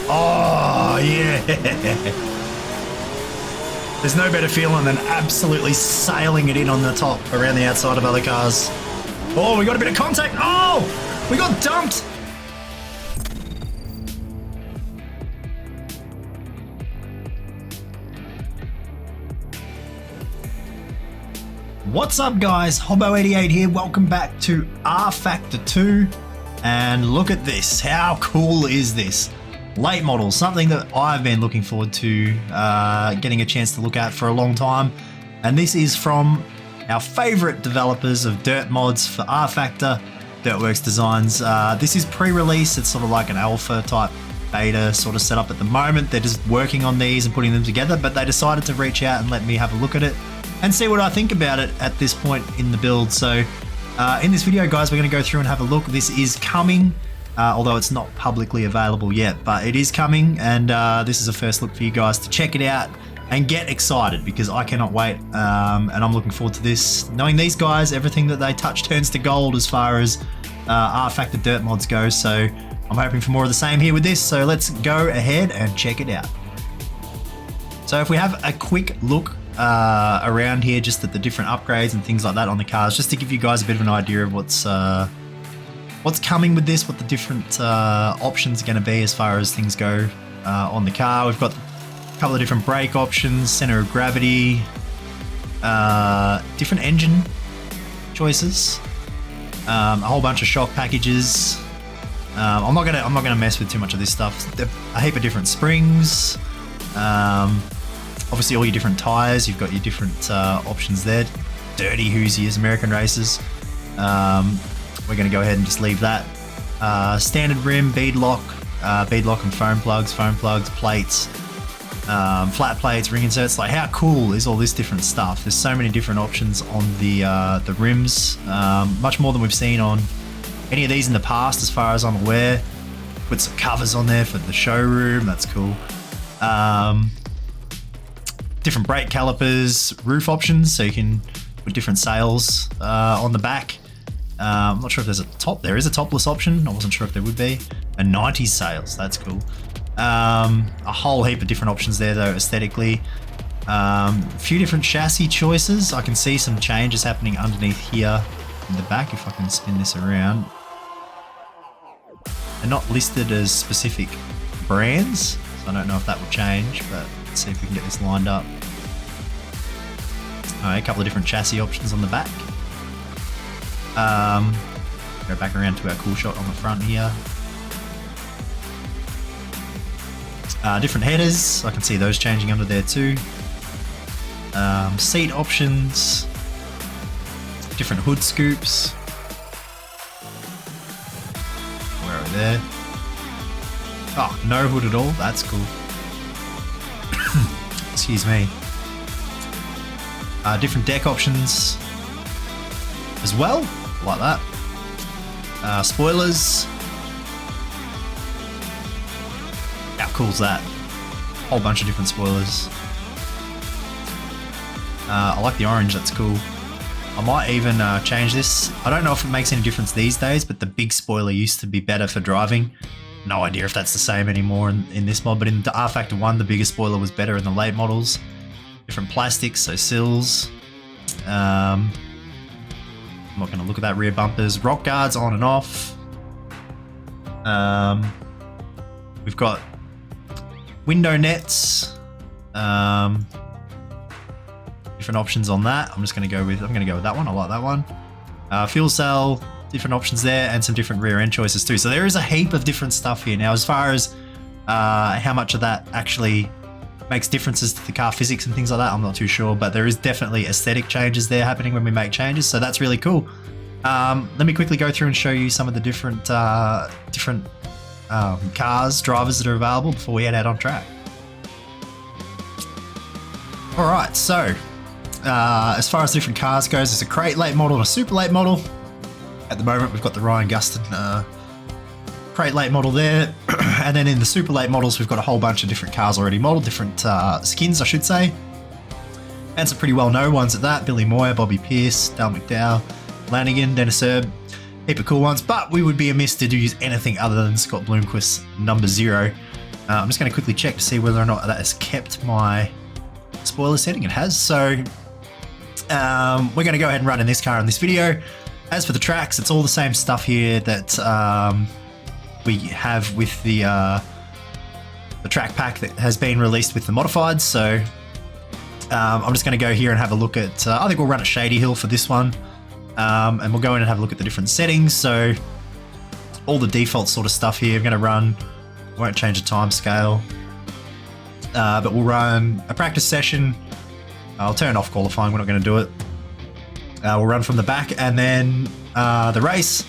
Oh, yeah. There's no better feeling than absolutely sailing it in on the top around the outside of other cars. Oh, we got a bit of contact. Oh, we got dumped. What's up, guys? Hobbo88 here. Welcome back to rFactor 2. And look at this. How cool is this? Late model, something that I've been looking forward to getting a chance to look at for a long time. And this is from our favorite developers of dirt mods for rFactor, Dirtworks Designs. This is pre-release. It's sort of like an alpha type beta sort of setup at the moment. They're just working on these and putting them together, but they decided to reach out and let me have a look at it and see what I think about it at this point in the build. So in this video, guys, we're going to go through and have a look. This is coming, although it's not publicly available yet, but it is coming, and this is a first look for you guys to check it out and get excited, because I cannot wait, and I'm looking forward to this. Knowing these guys, everything that they touch turns to gold as far as rFactor dirt mods go, so I'm hoping for more of the same here with this, so let's go ahead and check it out. So if we have a quick look around here, just at the different upgrades and things like that on the cars, just to give you guys a bit of an idea of what's coming with this, what the different options are going to be as far as things go on the car. We've got a couple of different brake options, center of gravity, different engine choices, a whole bunch of shock packages. I'm not gonna mess with too much of this stuff. A heap of different springs. Obviously all your different tires, you've got your different options there. Dirty Hoosiers, American races. We're going to go ahead and just leave that. Standard rim, bead lock and foam plugs, plates, flat plates, ring inserts. Like, how cool is all this different stuff? There's so many different options on the rims, much more than we've seen on any of these in the past, as far as I'm aware. Put some covers on there for the showroom, that's cool. Different brake calipers, roof options, so you can put different sails on the back. I'm not sure if there's a top. There is a topless option. I wasn't sure if there would be. A 90s sails, that's cool. A whole heap of different options there though, aesthetically. A few different chassis choices. I can see some changes happening underneath here in the back if I can spin this around. They're not listed as specific brands, so I don't know if that will change, but let's see if we can get this lined up. Alright, a couple of different chassis options on the back. Go back around to our cool shot on the front here. Different headers, I can see those changing under there too. Seat options, different hood scoops. Where are we there? Oh, no hood at all, that's cool. Excuse me. Different deck options as well, like that. Spoilers. How cool's that? Whole bunch of different spoilers. I like the orange, that's cool. I might even change this. I don't know if it makes any difference these days, but the big spoiler used to be better for driving. No idea if that's the same anymore in this mod, but in the rFactor 1, the bigger spoiler was better in the late models. Different plastics, so sills. I'm not going to look at that. Rear bumpers, rock guards on and off. We've got window nets. Different options on that. I'm going to go with that one. I like that one. Fuel cell, different options there, and some different rear end choices too. So there is a heap of different stuff here. Now, as far as how much of that actually makes differences to the car physics and things like that, I'm not too sure, but there is definitely aesthetic changes there happening when we make changes, so that's really cool. Let me quickly go through and show you some of the different cars, drivers that are available before we head out on track. Alright, so as far as different cars goes, there's a crate late model and a super late model. At the moment we've got the Ryan Gustin crate late model there, and then in the super late models we've got a whole bunch of different cars already modeled, different skins I should say, and some pretty well known ones at that. Billy Moyer, Bobby Pierce, Dale McDowell, Lanigan, Dennis Erb, heap of cool ones, but we would be amiss to use anything other than Scott Bloomquist's number 0. I'm just going to quickly check to see whether or not that has kept my spoiler setting. It has. So we're going to go ahead and run in this car in this video. As for the tracks, it's all the same stuff here that we have with the track pack that has been released with the modifieds. So I'm just going to go here and have a look at, I think we'll run at Shady Hill for this one. And we'll go in and have a look at the different settings. So all the default sort of stuff here, I'm going to run, I won't change the time scale, but we'll run a practice session. I'll turn off qualifying, we're not going to do it. We'll run from the back, and then the race.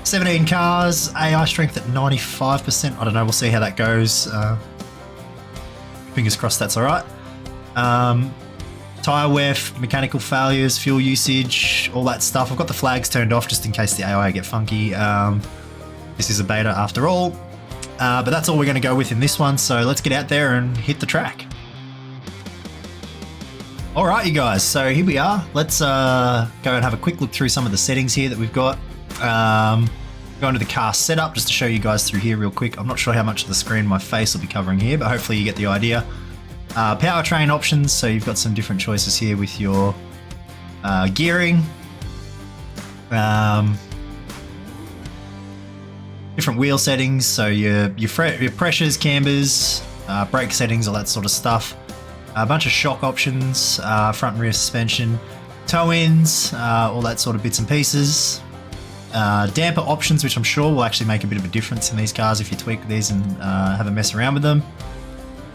17 cars, AI strength at 95%. I don't know, we'll see how that goes. Fingers crossed that's all right. Tyre wear, mechanical failures, fuel usage, all that stuff. I've got the flags turned off just in case the AI get funky. This is a beta after all. But that's all we're going to go with in this one, so let's get out there and hit the track. Alright you guys, so here we are. Let's go and have a quick look through some of the settings here that we've got. Go into the car setup just to show you guys through here real quick. I'm not sure how much of the screen my face will be covering here, but hopefully you get the idea. Powertrain options, so you've got some different choices here with your gearing. Different wheel settings, so your pressures, cambers, brake settings, all that sort of stuff. A bunch of shock options, front and rear suspension, toe-ins, all that sort of bits and pieces. Damper options, which I'm sure will actually make a bit of a difference in these cars if you tweak these and have a mess around with them.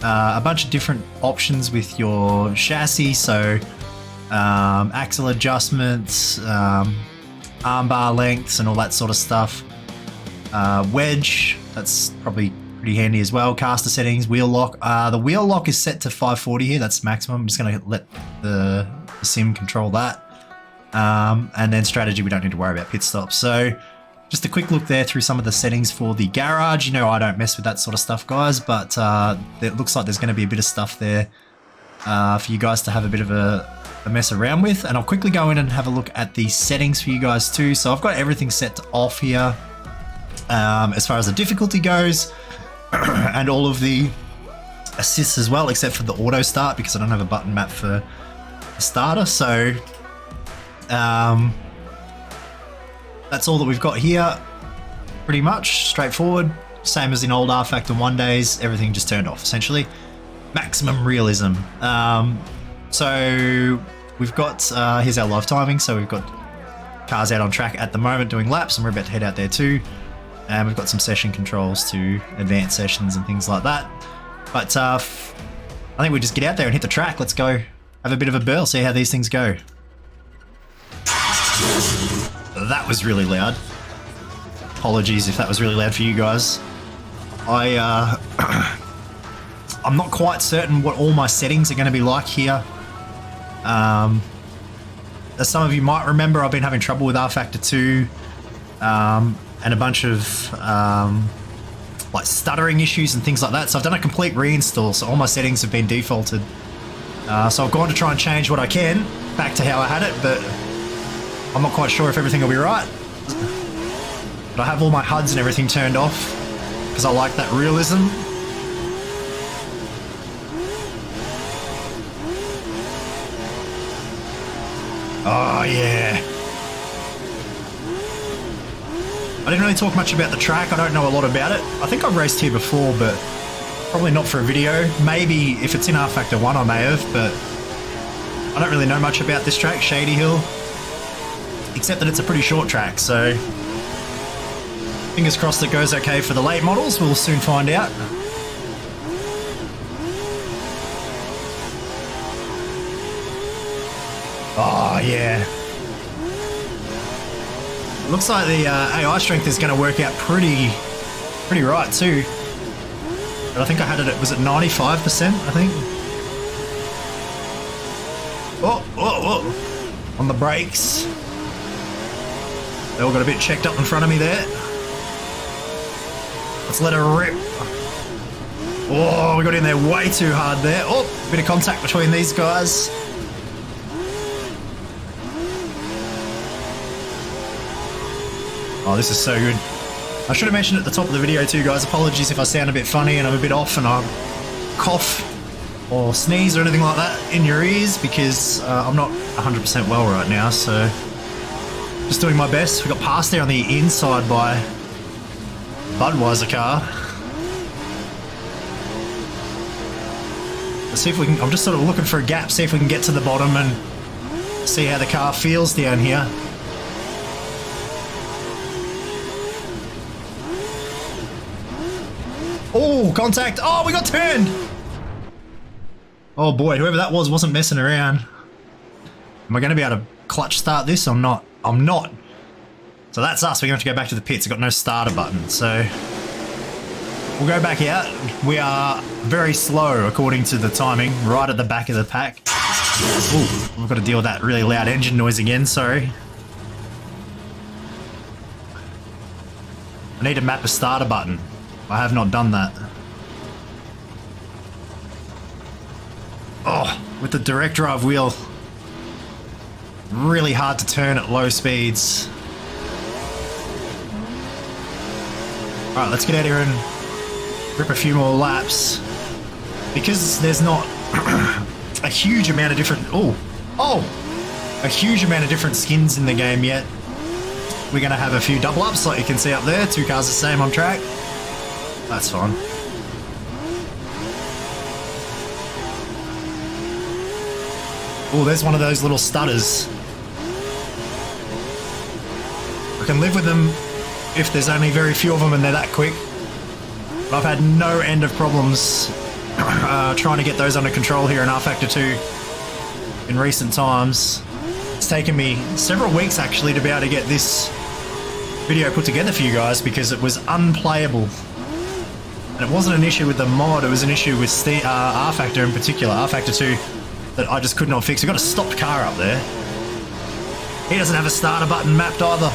A bunch of different options with your chassis, so axle adjustments, armbar lengths and all that sort of stuff. Wedge, that's probably pretty handy as well. Caster settings, wheel lock. The wheel lock is set to 540 here, that's maximum. I'm just going to let the sim control that. And then strategy, we don't need to worry about pit stops. So just a quick look there through some of the settings for the garage. You know, I don't mess with that sort of stuff, guys, but it looks like there's going to be a bit of stuff there for you guys to have a bit of a mess around with. And I'll quickly go in and have a look at the settings for you guys too. So I've got everything set to off here as far as the difficulty goes and all of the assists as well, except for the auto start because I don't have a button map for the starter. So that's all that we've got here, pretty much straightforward, same as in old rFactor 1 days, everything just turned off essentially. Maximum realism. So we've got here's our live timing, so we've got cars out on track at the moment doing laps and we're about to head out there too, and we've got some session controls to advance sessions and things like that. But I think we just get out there and hit the track. Let's go have a bit of a burl, see how these things go. That was really loud. Apologies if that was really loud for you guys. I'm not quite certain what all my settings are going to be like here. As some of you might remember, I've been having trouble with rFactor 2 and a bunch of like stuttering issues and things like that. So I've done a complete reinstall, so all my settings have been defaulted. So I've gone to try and change what I can back to how I had it, but I'm not quite sure if everything will be right. But I have all my HUDs and everything turned off because I like that realism. Oh yeah. I didn't really talk much about the track. I don't know a lot about it. I think I've raced here before, but probably not for a video. Maybe if it's in rFactor 1 I may have, but I don't really know much about this track, Shady Hill. Except that it's a pretty short track, so fingers crossed it goes okay for the late models. We'll soon find out. Oh yeah. It looks like the AI strength is going to work out pretty right too. But I think I had it at, was it 95%, I think? Oh. On the brakes. They all got a bit checked up in front of me there. Let's let her rip. Oh, we got in there way too hard there. Oh, bit of contact between these guys. Oh, this is so good. I should have mentioned at the top of the video too, guys. Apologies if I sound a bit funny and I'm a bit off and I cough or sneeze or anything like that in your ears, because I'm not 100% well right now, so just doing my best. We got passed there on the inside by Budweiser car. Let's see if we can, I'm just sort of looking for a gap, see if we can get to the bottom and see how the car feels down here. Oh, contact. Oh, we got turned. Oh boy, whoever that was wasn't messing around. Am I going to be able to clutch start this or not? I'm not. So that's us. We're going to have to go back to the pits. I've got no starter button. So we'll go back out. We are very slow according to the timing, right at the back of the pack. Ooh, we've got to deal with that really loud engine noise again. Sorry. I need to map a starter button. I have not done that. Oh, with the direct drive wheel. Really hard to turn at low speeds. Alright, let's get out here and rip a few more laps. Because there's not a huge amount of different... a huge amount of different skins in the game yet. We're going to have a few double ups like you can see up there. 2 cars the same on track. That's fine. Oh, there's one of those little stutters. I can live with them if there's only very few of them and they're that quick. But I've had no end of problems trying to get those under control here in rFactor 2 in recent times. It's taken me several weeks actually to be able to get this video put together for you guys because it was unplayable. And it wasn't an issue with the mod, it was an issue with rFactor in particular, rFactor 2, that I just could not fix. I've got a stopped car up there. He doesn't have a starter button mapped either.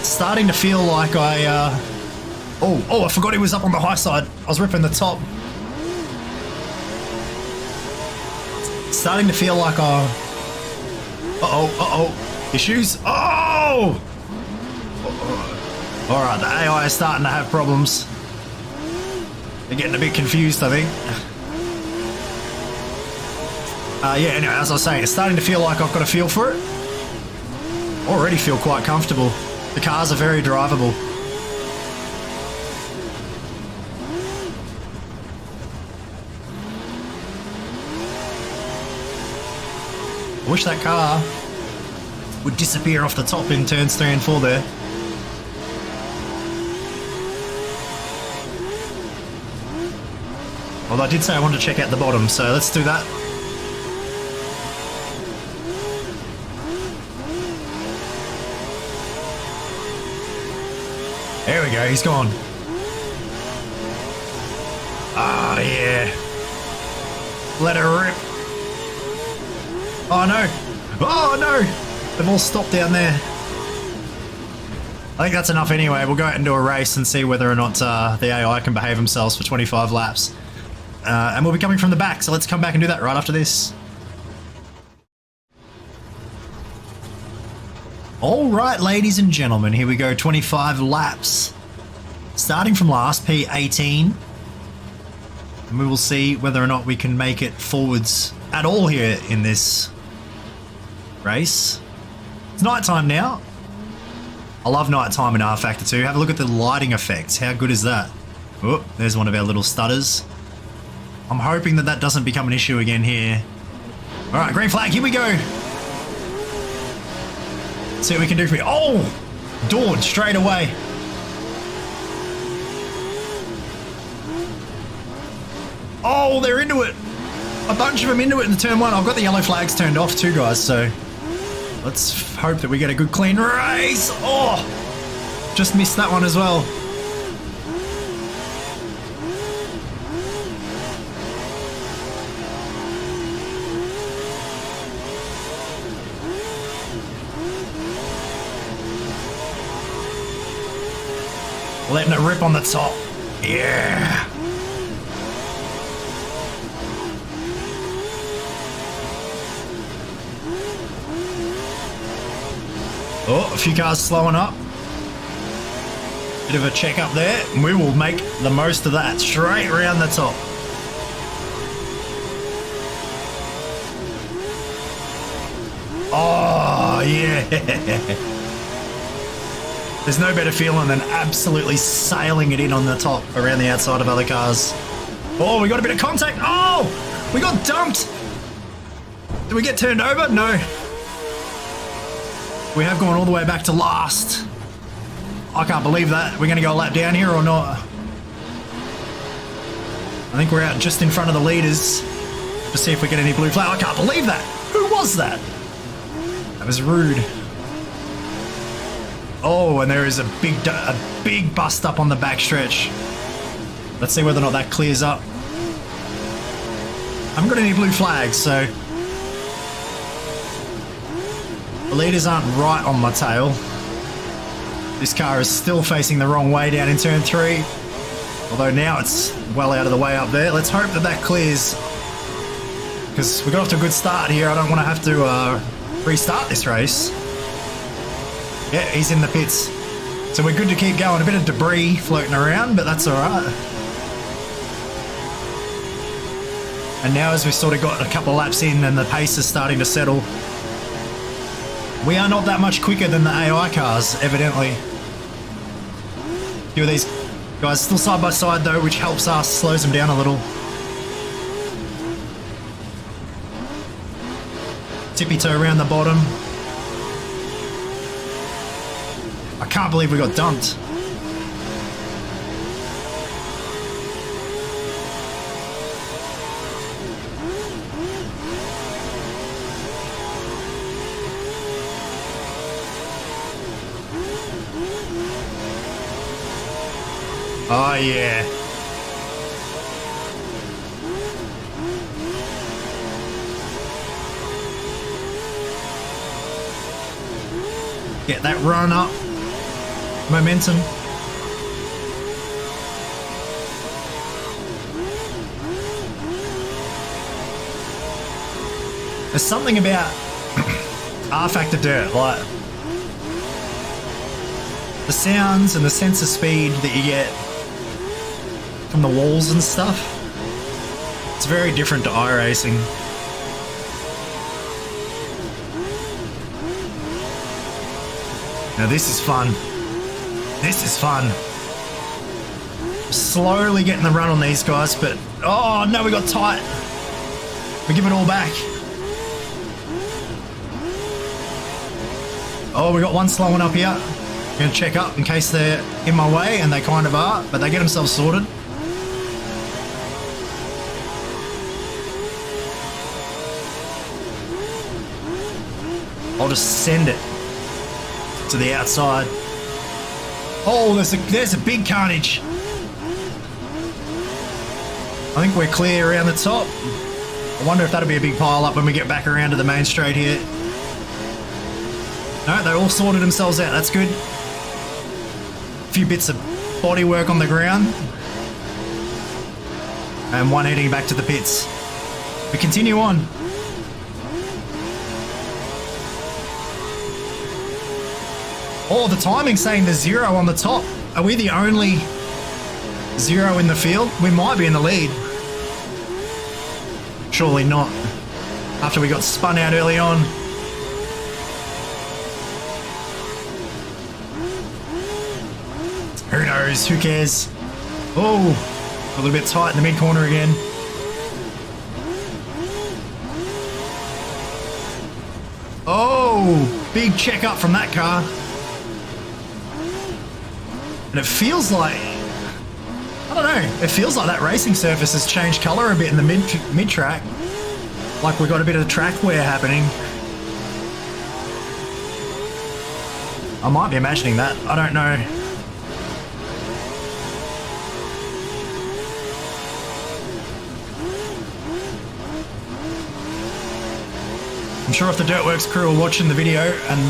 It's starting to feel like I... I forgot he was up on the high side. I was ripping the top. It's starting to feel like issues? Oh! Alright, the AI is starting to have problems. They're getting a bit confused, I think. Yeah, anyway, as I was saying, it's starting to feel like I've got a feel for it. Already feel quite comfortable. The cars are very drivable. I wish that car would disappear off the top in turns 3 and 4 there. Although I did say I wanted to check out the bottom, so let's do that. There we go, he's gone. Ah, yeah. Let it rip. Oh no! Oh no! They've all stopped down there. I think that's enough anyway. We'll go out and do a race and see whether or not the AI can behave themselves for 25 laps. And we'll be coming from the back, so let's come back and do that right after this. Alright, ladies and gentlemen, here we go, 25 laps. Starting from last, P18. And we will see whether or not we can make it forwards at all here in this race. It's nighttime now. I love nighttime in rFactor 2. Have a look at the lighting effects. How good is that? Oh, there's one of our little stutters. I'm hoping that that doesn't become an issue again here. Alright, green flag, here we go. See what we can do for you. Oh! Dawn straight away. Oh, they're into it. A bunch of them into it in the turn 1. I've got the yellow flags turned off too, guys, so let's hope that we get a good clean race. Oh! Just missed that one as well. Letting it rip on the top. Yeah. Oh, a few cars slowing up. Bit of a check up there, and we will make the most of that straight around the top. Oh, yeah. There's no better feeling than absolutely sailing it in on the top around the outside of other cars. Oh, we got a bit of contact. Oh, we got dumped. Did we get turned over? No. We have gone all the way back to last. I can't believe that. We're going to go a lap down here or not? I think we're out just in front of the leaders to see if we get any blue flag. I can't believe that. Who was that? That was rude. Oh, and there is a big bust up on the back stretch. Let's see whether or not that clears up. I haven't got any blue flags, so the leaders aren't right on my tail. This car is still facing the wrong way down in turn 3. Although now it's well out of the way up there. Let's hope that that clears. Because we got off to a good start here. I don't want to have to restart this race. Yeah, he's in the pits. So we're good to keep going. A bit of debris floating around, but that's alright. And now as we've sort of got a couple of laps in and the pace is starting to settle, we are not that much quicker than the AI cars, evidently. A few of these guys still side by side though, which helps us, slows them down a little. Tippy toe around the bottom. I can't believe we got dumped. Oh yeah. Get that run up. Momentum. There's something about rFactor Dirt, like the sounds and the sense of speed that you get from the walls and stuff. It's very different to iRacing. Now this is fun. This is fun. Slowly getting the run on these guys, but oh no, we got tight. We give it all back. Oh, we got one slowing up here. I'm gonna check up in case they're in my way, and they kind of are, but they get themselves sorted. I'll just send it to the outside. Oh, there's a big carnage. I think we're clear around the top. I wonder if that'll be a big pile up when we get back around to the main straight here. No, they all sorted themselves out. That's good. A few bits of body work on the ground. And one heading back to the pits. We continue on. Oh, the timing's saying there's 0 on the top. Are we the only 0 in the field? We might be in the lead. Surely not. After we got spun out early on. Who knows? Who cares? Oh, a little bit tight in the mid corner again. Oh, big check up from that car. And it feels like, I don't know, it feels like that racing surface has changed colour a bit in the mid-track. Like we've got a bit of track wear happening. I might be imagining that, I don't know. I'm sure if the Dirtworks crew are watching the video and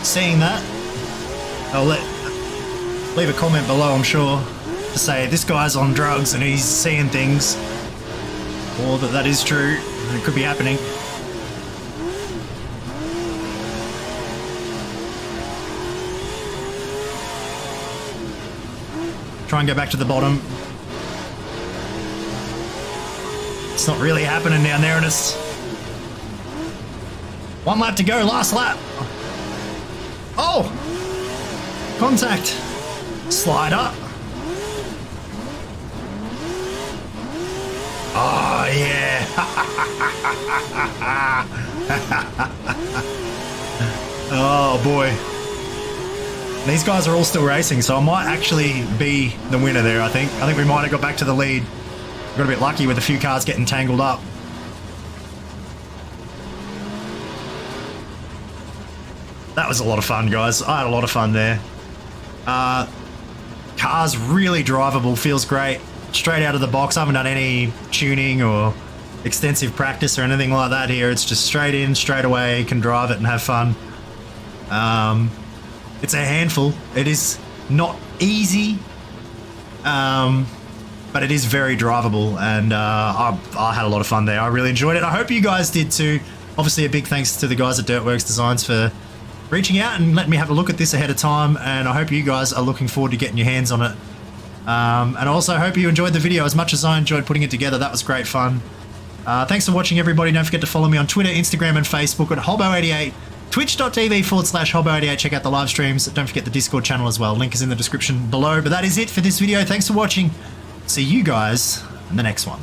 seeing that, they'll leave a comment below, I'm sure, to say this guy's on drugs and he's seeing things, or that is true and it could be happening. Try and go back to the bottom. It's not really happening down there, and it's 1 lap to go, last lap. Oh! Contact. Slide up. Oh, yeah. Oh, boy. These guys are all still racing, so I might actually be the winner there, I think. I think we might have got back to the lead. Got a bit lucky with a few cars getting tangled up. That was a lot of fun, guys. I had a lot of fun there. Car's really drivable, feels great. Straight out of the box. I haven't done any tuning or extensive practice or anything like that here. It's just straight in, straight away, can drive it and have fun. It's a handful. It is not easy, but it is very drivable, and I had a lot of fun there. I really enjoyed it. I hope you guys did too. Obviously, a big thanks to the guys at Dirtworks Designs for reaching out and letting me have a look at this ahead of time, and I hope you guys are looking forward to getting your hands on it. And I also hope you enjoyed the video as much as I enjoyed putting it together. That was great fun. Thanks for watching, everybody. Don't forget to follow me on Twitter, Instagram, and Facebook at Hobbo88. Twitch.tv/Hobbo88. Check out the live streams. Don't forget the Discord channel as well. Link is in the description below. But that is it for this video. Thanks for watching. See you guys in the next one.